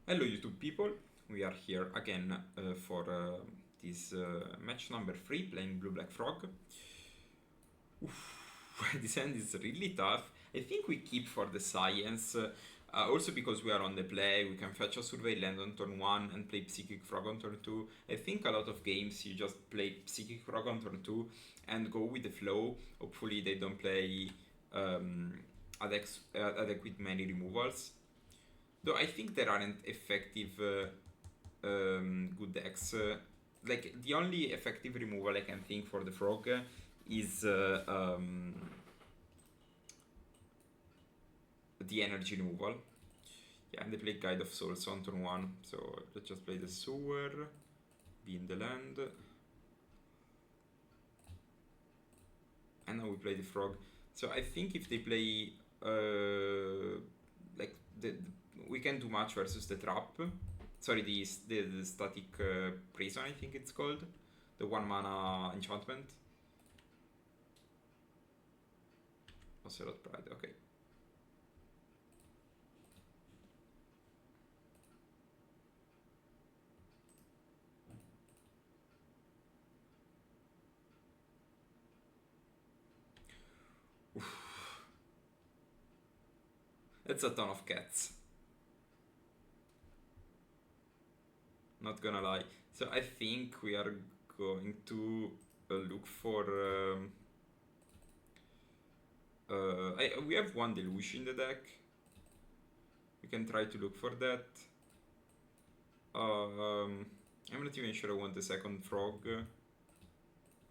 Hello YouTube people, we are here again for this match number 3 playing Blue Black Frog. Oof, this hand is really tough. I think we keep for the science, also because we are on the play, we can fetch a Survey Land on turn 1 and play Psychic Frog on turn 2. I think a lot of games you just play Psychic Frog on turn 2 and go with the flow. Hopefully they don't play um, a deck with many removals. Though I think there aren't effective good decks. Like the only effective removal I can think for the frog is the energy removal. Yeah, and they play Guide of Souls on turn 1, so let's just play the sewer, be in the land. And now we play the frog. So I think if they play like we can do much versus the trap. Sorry, the static prison, I think it's called, the 1 mana enchantment. Ocelot Pride, okay. Oof. That's a ton of cats. Not gonna lie. So I think we are going to look for. We have one Deluge in the deck. We can try to look for that. I'm not even sure I want the second frog.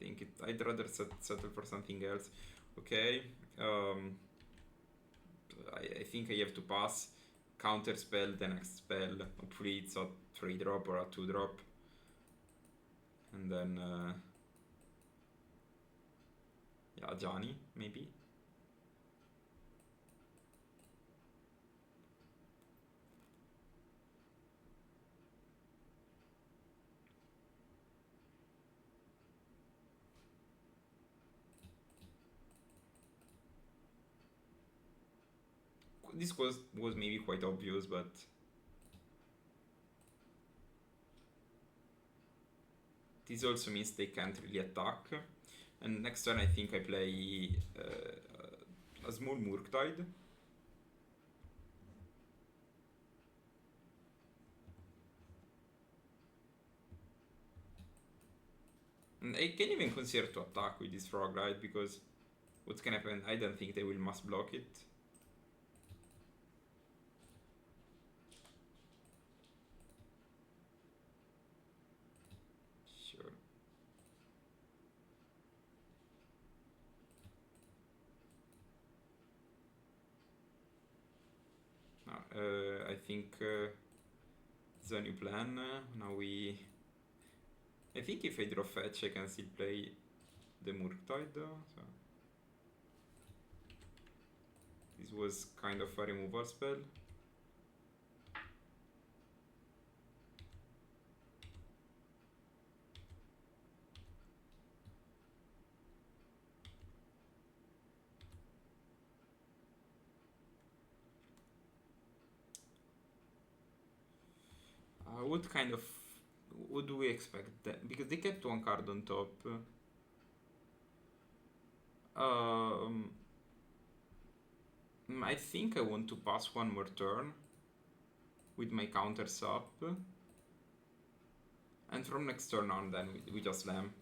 I'd rather settle for something else. Okay. I think I have to pass. Counter spell the next spell. Hopefully it's a 3-drop or a 2-drop. And then yeah, Johnny maybe. This was maybe quite obvious, but this also means they can't really attack. And next turn I think I play a small Murktide. And I can even consider to attack with this frog, right? Because what can happen? I don't think they will mass block it. Sure. I think it's a new plan. Now I think if I draw fetch, I can still play the Murktide. So this was kind of a removal spell. What do we expect? Because they kept one card on top. Um, I think I want to pass one more turn with my counters up. And from next turn on, then we just slam.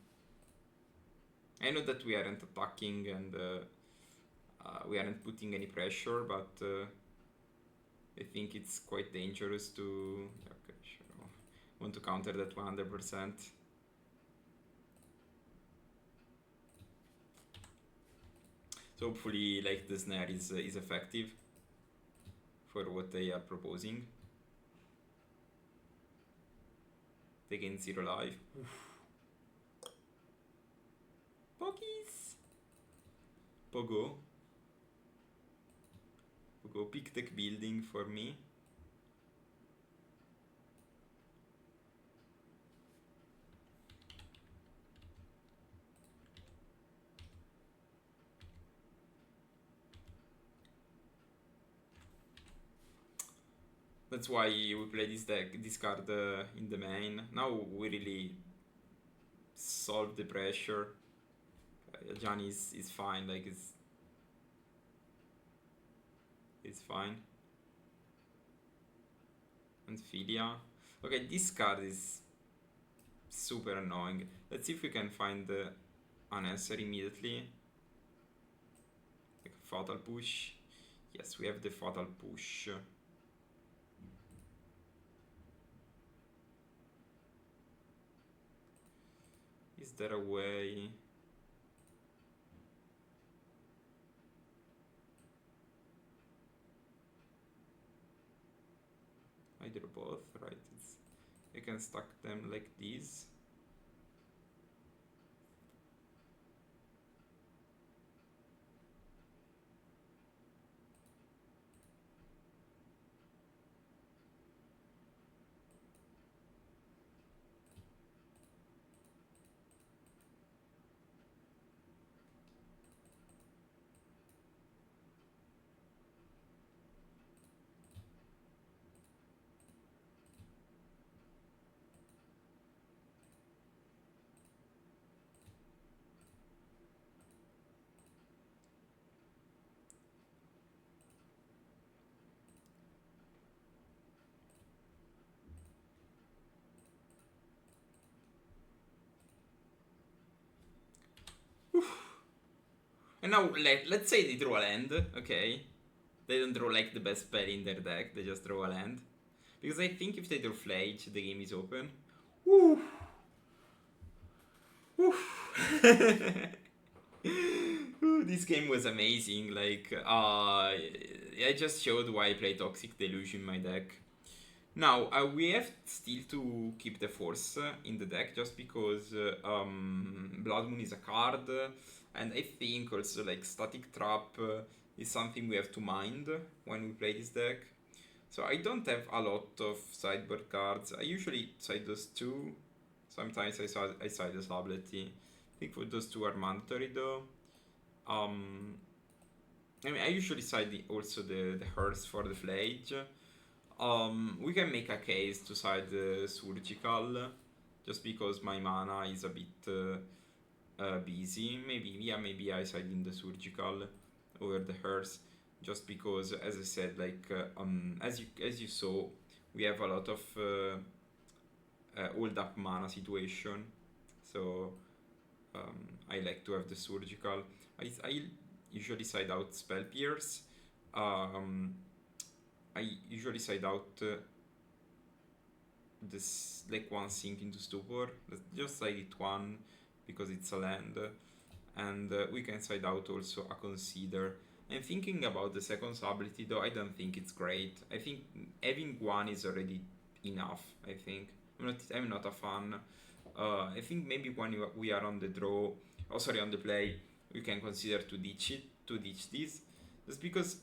I know that we aren't attacking and we aren't putting any pressure, but I think it's quite dangerous to. Okay, sure. Want to counter that 100%. So hopefully, like the snare is effective for what they are proposing. They gain 0 life. Poggies! Pogo. Pogo pick deck building for me. That's why we play this card in the main. Now we really solve the pressure. Gianni is fine, like it's fine. And Filia. Okay, this card is super annoying. Let's see if we can find an answer immediately. Like a fatal push. Yes, we have the fatal push. Is there a way? Either both, right? I can stack them like this. And now let's say they draw a land, okay? They don't draw like the best spell in their deck, they just draw a land. Because I think if they draw Flage, the game is open. Woo! Woo! This game was amazing. Like, I just showed why I play Toxic Deluge in my deck. Now, we have still to keep the force in the deck just because Blood Moon is a card, and I think also like Static Trap is something we have to mind when we play this deck. So I don't have a lot of sideboard cards. I usually side those two. Sometimes I side the Sablety. I think for those two are mandatory though. I mean, I usually side also the Hearse for the Flage. We can make a case to side the Surgical, just because my mana is a bit busy. Maybe I side in the Surgical over the Hearse, just because, as I said, like as you saw, we have a lot of hold up mana situation, so I like to have the Surgical. I usually side out Spell Pierce. I usually side out this like one Sink into Stupor. Let's just side it one because it's a land, and we can side out also a Consider. I'm thinking about the second ability though. I don't think it's great. I think having one is already enough. I think I'm not a fan. I think maybe when we are on the draw, oh sorry, on the play, we can consider to ditch this, just because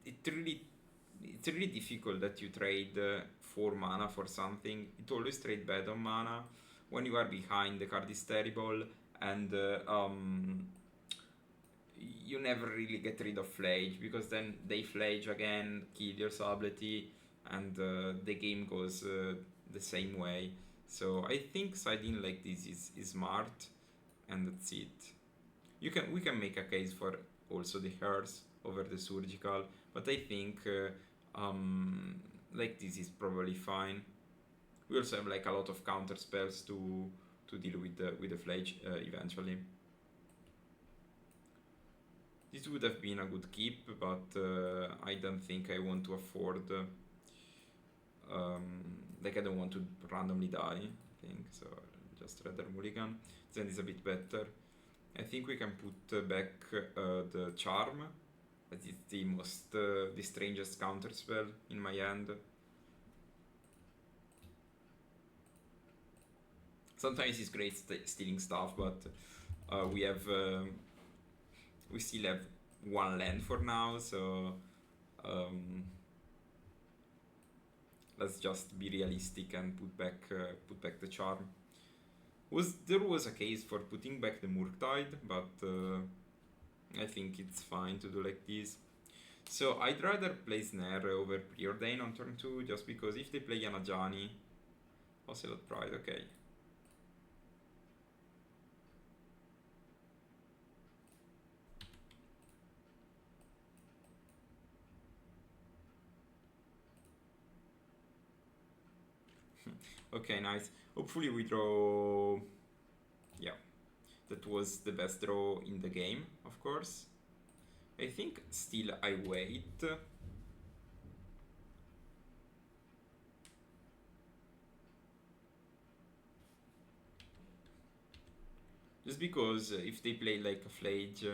it's really difficult that you trade 4 mana for something. It always trade bad on mana. When you are behind, the card is terrible, and you never really get rid of Flage, because then they Flage again, kill your Sablety, and the game goes the same way. So I think siding like this is smart, and that's it. We can make a case for also the Hearse over the Surgical, but I think like this is probably fine. We also have like a lot of counter spells to deal with the Flage eventually. This would have been a good keep, but I don't think I want to afford. Like I don't want to randomly die. I think so. Just rather mulligan. Then it's a bit better. I think we can put back the Charm. That is the most, the strangest counter spell in my hand. Sometimes it's great stealing stuff, but we still have one land for now, so let's just be realistic and put back the Charm. There was a case for putting back the Murktide, but I think it's fine to do like this. So I'd rather play Snare over Preordain on turn 2, just because if they play Yanajani, Ocelot Pride, okay. Okay, nice. Hopefully we draw... Yeah, that was the best draw in the game, of course. I think still I wait. Just because if they play like a Flage...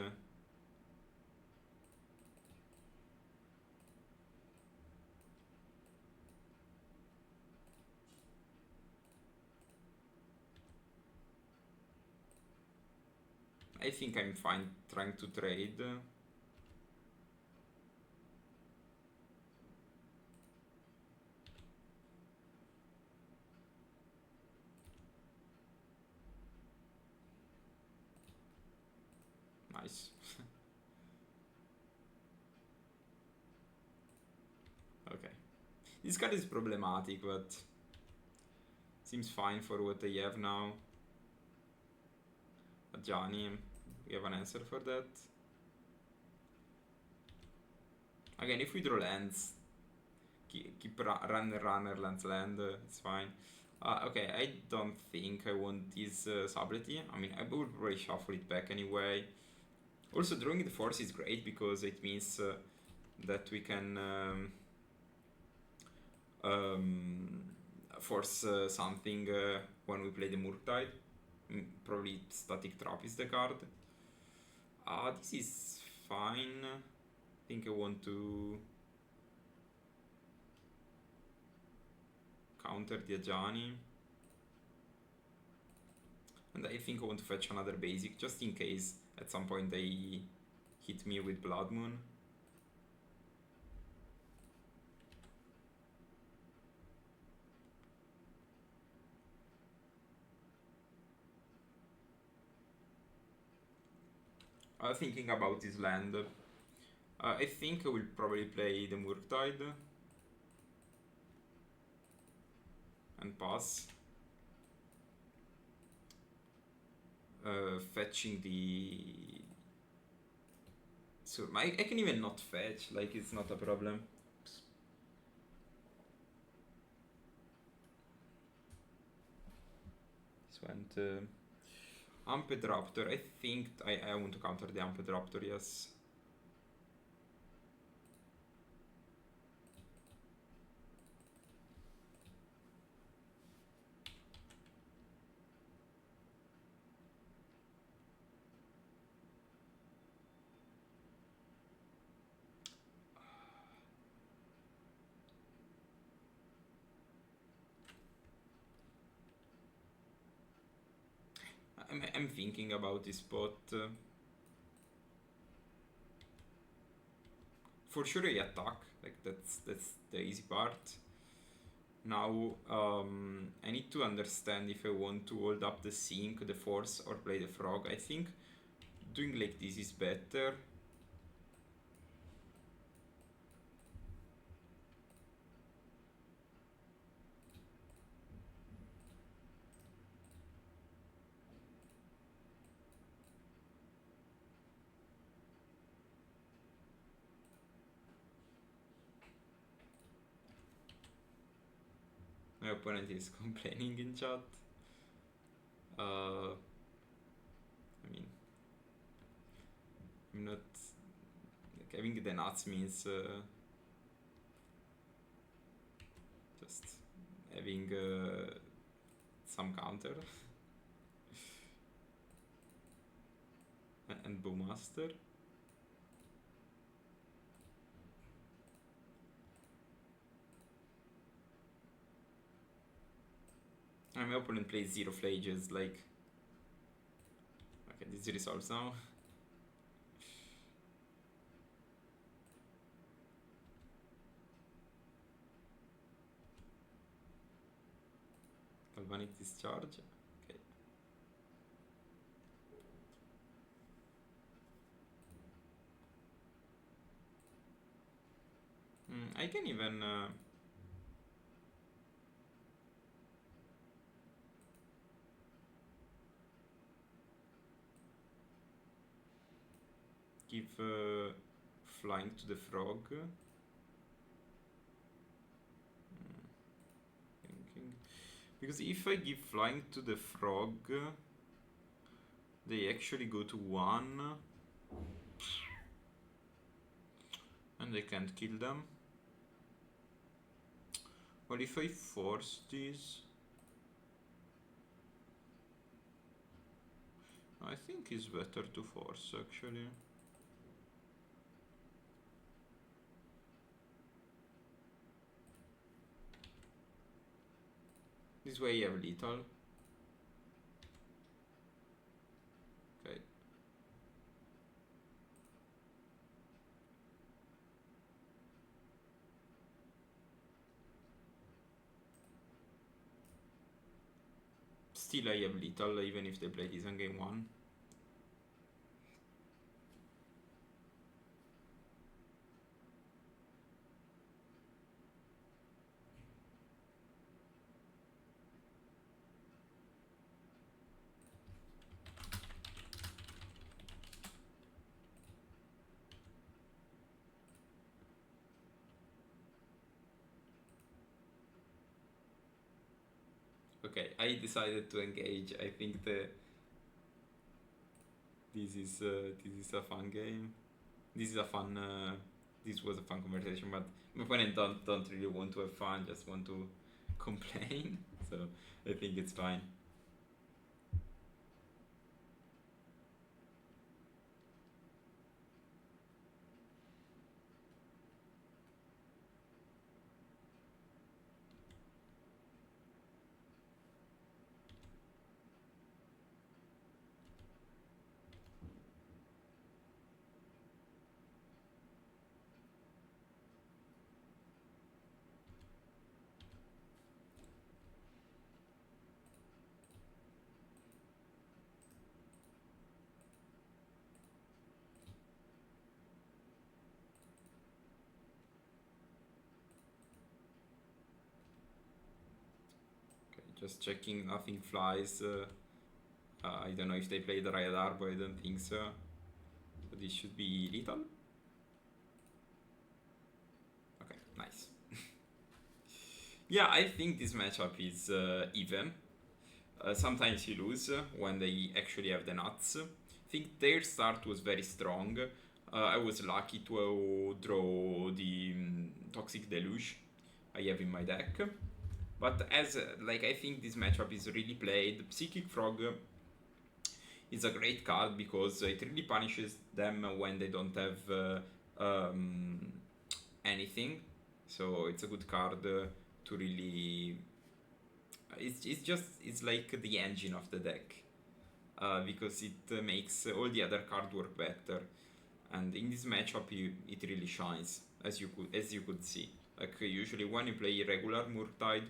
I think I'm fine trying to trade. Nice. Okay. This card is problematic, but seems fine for what I have now. Johnny, we have an answer for that. Again, if we draw lands, keep runner, lands, land, it's fine. Okay, I don't think I want this Sablety. I mean, I would probably shuffle it back anyway. Also, drawing the force is great because it means that we can force something when we play the Murktide. Probably Static Trap is the card. This is fine. I think I want to counter the Ajani. And I think I want to fetch another basic just in case at some point they hit me with Blood Moon. Thinking about this land, I think I will probably play the Murktide and pass. Fetching the... So I can even not fetch, like it's not a problem. This went... Amped Raptor, I think I want to counter the Amped Raptor, yes. I'm thinking about this spot. For sure I attack, like that's the easy part. Now I need to understand if I want to hold up the sink, the force, or play the frog. I think doing like this is better. My opponent is complaining in chat. I mean, I'm not... Like, having the nuts means just having some counter. And Bowmaster. My opponent plays 0 Flages, like... Okay, this resolves now. Galvanic Discharge. Okay. I can even give flying to the frog. Thinking. Because if I give flying to the frog, they actually go to 1. And I can't kill them. Well, if I force this, I think it's better to force actually. This way I have lethal. Okay. Still I have lethal even if they play this on game 1. Okay, I decided to engage. I think this is a fun game. This is a fun. This was a fun conversation, but my opponent don't really want to have fun. Just want to complain. So I think it's fine. Just checking, nothing flies. I don't know if they play the Riot Arbor, I don't think so. But this should be lethal. Okay, nice. Yeah, I think this matchup is even. Sometimes you lose when they actually have the nuts. I think their start was very strong. I was lucky to draw the Toxic Deluge I have in my deck. But as I think this matchup is really played. Psychic Frog is a great card because it really punishes them when they don't have anything. So it's a good card to really. It's like the engine of the deck because it makes all the other cards work better. And in this matchup, it really shines as you could see. Like usually when you play regular Murktide,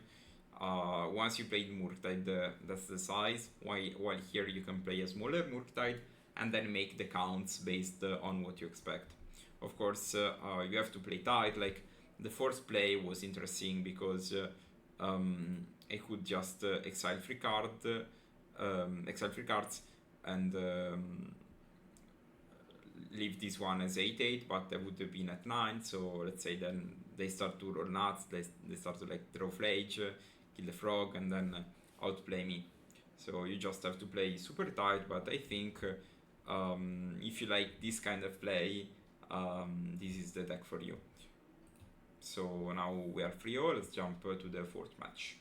once you played Murktide, that's the size. While here you can play a smaller Murktide and then make the counts based on what you expect. Of course, you have to play tight. Like the first play was interesting because I could just exile free cards, and leave this one as 8/8, but I would have been at 9. So let's say then they start to roll nuts. They start to draw Flage, kill the frog, and then outplay me. So you just have to play super tight. But I think if you like this kind of play, this is the deck for you. So now we are 3-0. Let's jump to the fourth match.